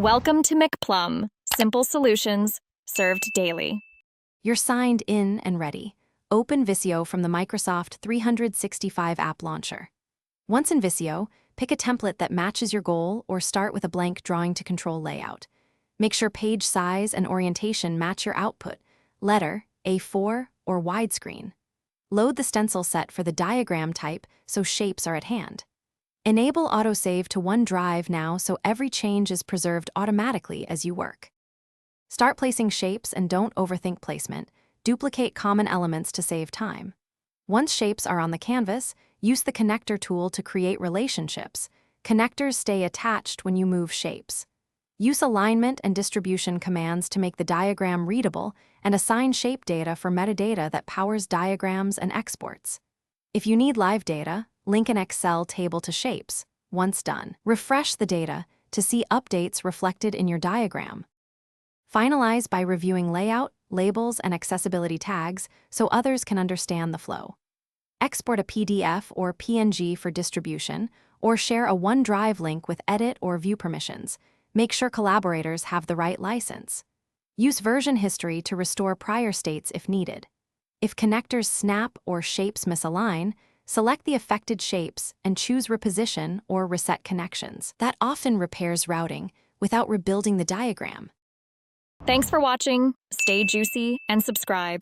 Welcome to McPlum, simple solutions served daily. You're signed in and ready. Open Visio from the Microsoft 365 app launcher. Once in Visio, pick a template that matches your goal or start with a blank drawing to control layout. Make sure page size and orientation match your output, letter, A4, or widescreen. Load the stencil set for the diagram type so shapes are at hand. Enable autosave to OneDrive now so every change is preserved automatically as you work. Start placing shapes and don't overthink placement. Duplicate common elements to save time. Once shapes are on the canvas, use the connector tool to create relationships. Connectors stay attached when you move shapes. Use alignment and distribution commands to make the diagram readable and assign shape data for metadata that powers diagrams and exports. If you need live data, link an Excel table to shapes. Once done, refresh the data to see updates reflected in your diagram. Finalize by reviewing layout, labels, and accessibility tags so others can understand the flow. Export a PDF or PNG for distribution, or share a OneDrive link with edit or view permissions. Make sure collaborators have the right license. Use version history to restore prior states if needed. If connectors snap or shapes misalign, select the affected shapes and choose reposition or reset connections. That often repairs routing without rebuilding the diagram. Thanks for watching. Stay juicy and subscribe.